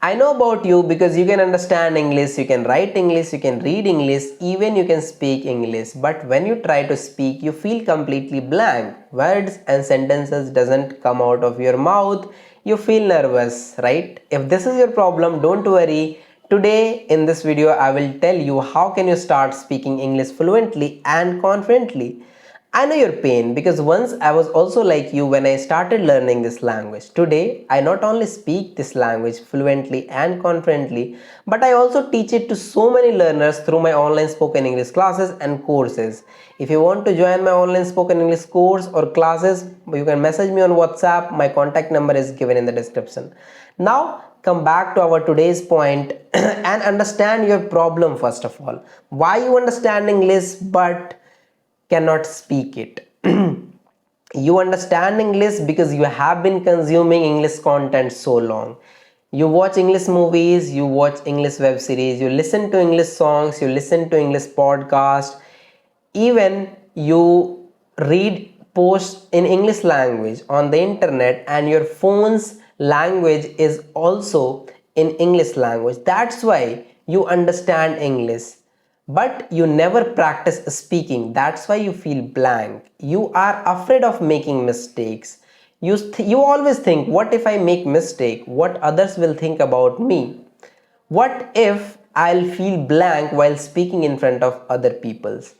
I know about you because you can understand English, you can write English, you can read English, even you can speak English. But when you try to speak, you feel completely blank. Words and sentences doesn't come out of your mouth. You feel nervous, right? If this is your problem, don't worry. Today in this video, I will tell you how can you start speaking English fluently and confidently. I know your pain because once I was also like you when I started learning this language. Today, I not only speak this language fluently and confidently, but I also teach it to so many learners through my online spoken English classes and courses. If you want to join my online spoken English course or classes, you can message me on WhatsApp. My contact number is given in the description. Now, come back to our today's point and understand your problem first of all. Why you understand English but cannot speak it. You understand English because you have been consuming English content so long. You watch English movies, you watch English web series, you listen to English songs, you listen to English podcast, even you read posts in English language on the internet, and your phone's language is also in English language. That's why you understand English, but you never practice speaking. That's why you feel blank. You are afraid of making mistakes. You always think, what if I make mistake? What others will think about me? What if I'll feel blank while speaking in front of other people's?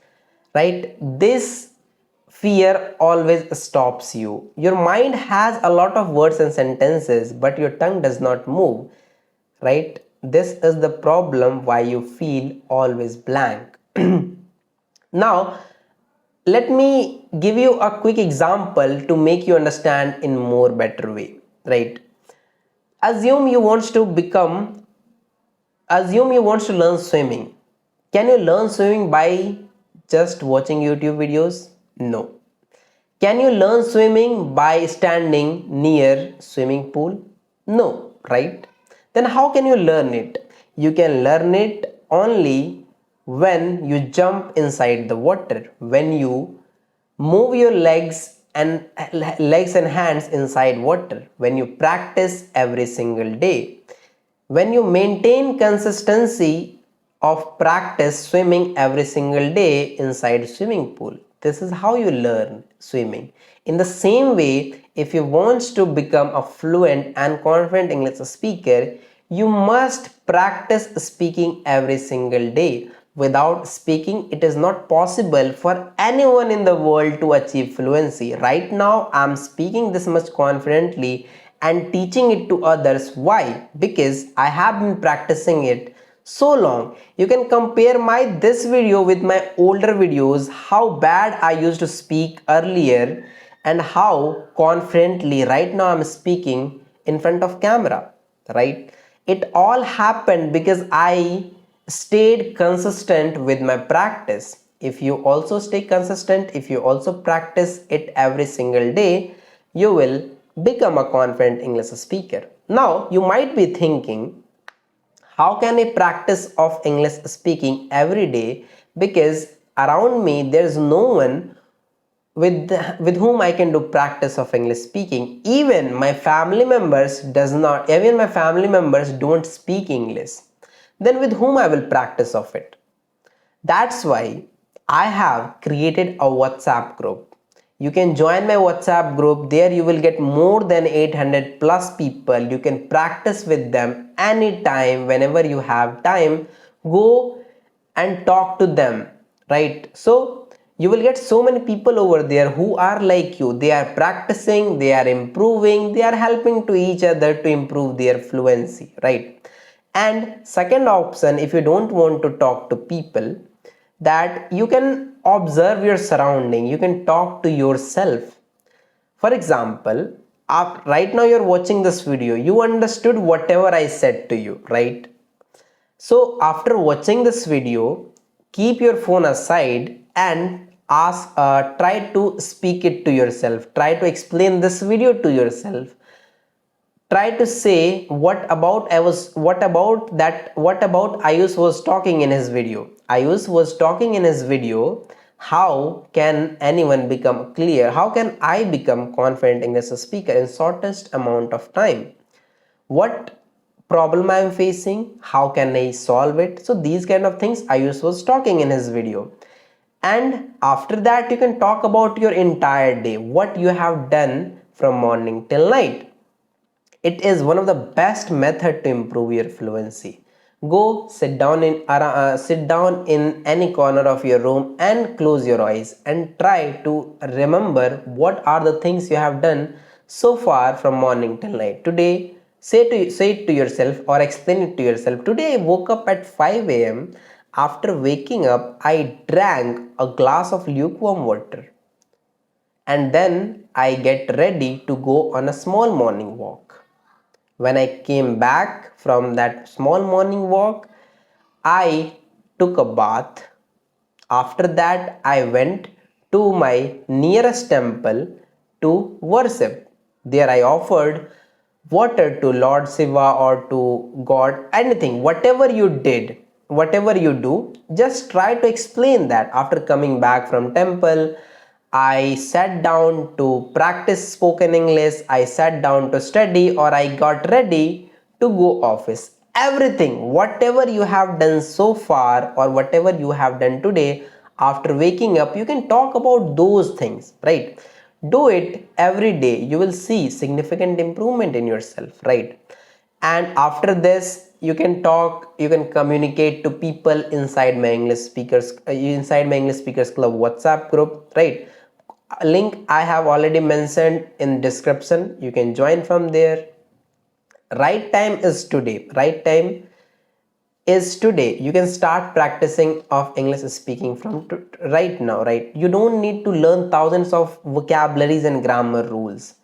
Right? This fear always stops you. Your mind has a lot of words and sentences, but your tongue does not move. Right? This is the problem why you feel always blank. Now, let me give you a quick example to make you understand in more better way. Right? Assume you want to become Assume you want to learn swimming. Can you learn swimming by just watching YouTube videos? No. Can you learn swimming by standing near swimming pool? No, right? Then how can you learn it? You can learn it only when you jump inside the water, when you move your legs and hands inside water, when you practice every single day, when you maintain consistency of practice swimming every single day inside swimming pool. This is how you learn swimming. In the same way, if you want to become a fluent and confident English speaker, you must practice speaking every single day. Without speaking, it is not possible for anyone in the world to achieve fluency. Right now, I am speaking this much confidently and teaching it to others. Why? Because I have been practicing it so long. You can compare this video with my older videos, how bad I used to speak earlier and how confidently right now I'm speaking in front of camera, right? It all happened because I stayed consistent with my practice. If you also stay consistent, if you also practice it every single day, you will become a confident English speaker. Now, you might be thinking, how can I practice of English speaking every day? Because around me, there's no one with whom I can do practice of English speaking. Even my family members don't speak English. Then with whom I will practice of it? That's why I have created a WhatsApp group. You can join my WhatsApp group. There you will get more than 800 plus people. You can practice with them anytime, whenever you have time. Go and talk to them, right? So you will get so many people over there who are like you. They are practicing, they are improving, they are helping to each other to improve their fluency, right? And second option, if you don't want to talk to people, that you can observe your surrounding, you can talk to yourself. For example, right now you're watching this video, you understood whatever I said to you, right? So after watching this video, keep your phone aside and try to speak it to yourself, try to explain this video to yourself. Try to say what about Ayush was talking in his video. Ayush was talking in his video, how can anyone become clear? How can I become confident English speaker in shortest amount of time? What problem I'm facing, how can I solve it. So these kind of things Ayush was talking in his video. And after that you can talk about your entire day, what you have done from morning till night. It is one of the best method to improve your fluency. Go sit down in any corner of your room and close your eyes and try to remember what are the things you have done so far from morning till night. Today, say it to yourself or explain it to yourself. Today I woke up at 5 a.m. After waking up, I drank a glass of lukewarm water and then I get ready to go on a small morning walk. When I came back from that small morning walk, I took a bath. After that, I went to my nearest temple to worship. There, I offered water to Lord Shiva or to God, anything, whatever you did, whatever you do, just try to explain that. After coming back from temple, I sat down to practice spoken English, I sat down to study, or I got ready to go office. Everything, whatever you have done so far or whatever you have done today, after waking up, you can talk about those things, right? Do it every day. You will see significant improvement in yourself, right? And after this, you can talk, you can communicate to people inside my English speakers club WhatsApp group, right? Link I have already mentioned in description. You can join from there. Right time is today. Right time is today. You can start practicing of English speaking from right now, right? You don't need to learn thousands of vocabularies and grammar rules.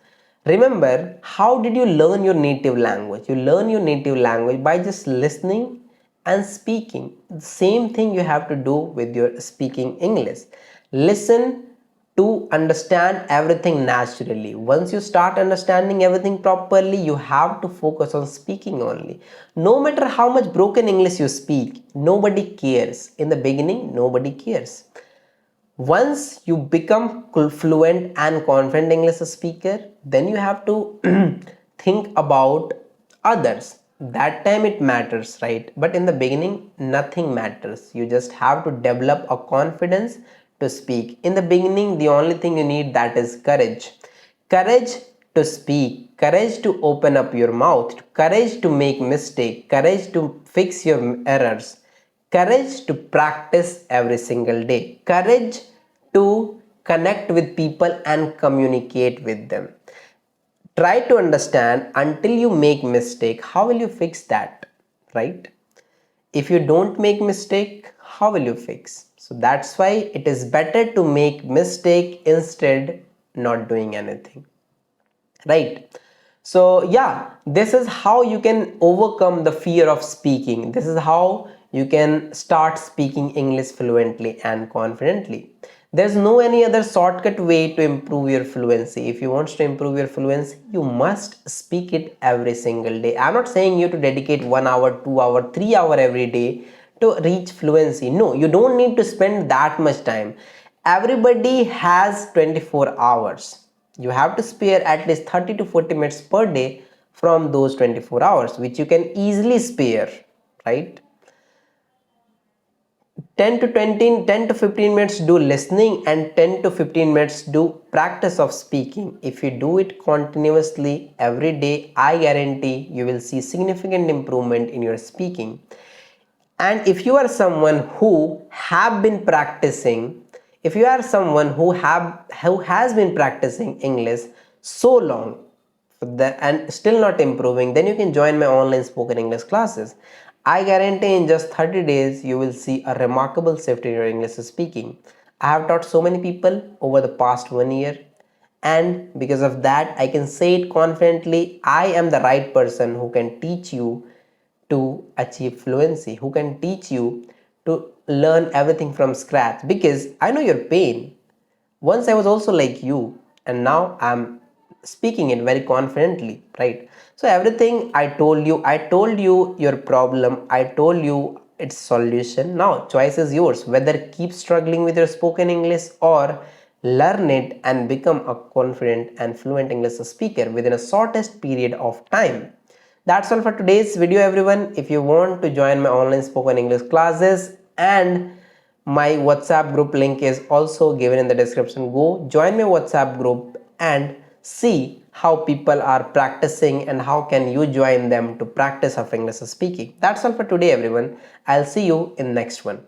Remember, how did you learn your native language? You learn your native language by just listening and speaking. The same thing you have to do with your speaking English. Listen to understand everything naturally. Once you start understanding everything properly, you have to focus on speaking only. No matter how much broken English you speak, nobody cares. In the beginning, nobody cares. Once you become fluent and confident English speaker, then you have to think about others. That time it matters, right? But in the beginning, nothing matters. You just have to develop a confidence to speak. In the beginning, the only thing you need, that is courage. Courage to speak, courage to open up your mouth, courage to make mistake, courage to fix your errors, courage to practice every single day, courage to connect with people and communicate with them. Try to understand, until you make mistake, how will you fix that, right? If you don't make mistake, how will you fix? So that's why it is better to make mistake instead not doing anything, right? So yeah, this is how you can overcome the fear of speaking. This is how you can start speaking English fluently and confidently. There's no any other shortcut way to improve your fluency. If you want to improve your fluency, you must speak it every single day. I'm not saying you to dedicate 1 hour, 2 hour, 3 hour every day to reach fluency. No, you don't need to spend that much time. Everybody has 24 hours. You have to spare at least 30 to 40 minutes per day from those 24 hours, which you can easily spare, right? 10 to 15 minutes do listening and 10 to 15 minutes do practice of speaking. If you do it continuously every day, I guarantee you will see significant improvement in your speaking. And if you are someone who have been practicing, if you are someone who has been practicing English so long and still not improving, then you can join my online spoken English classes. I guarantee in just 30 days you will see a remarkable shift in your English speaking. I have taught so many people over the past 1 year, and because of that I can say it confidently, I am the right person who can teach you to achieve fluency, who can teach you to learn everything from scratch, because I know your pain. Once I was also like you, and now I'm speaking it very confidently, right? So everything I told you your problem, I told you its solution. Now choice is yours, whether keep struggling with your spoken English or learn it and become a confident and fluent English speaker within a shortest period of time. That's all for today's video, everyone. If you want to join my online spoken English classes, and my WhatsApp group link is also given in the description, go join my WhatsApp group and see how people are practicing and how can you join them to practice of English speaking. That's all for today, everyone. I'll see you in next one.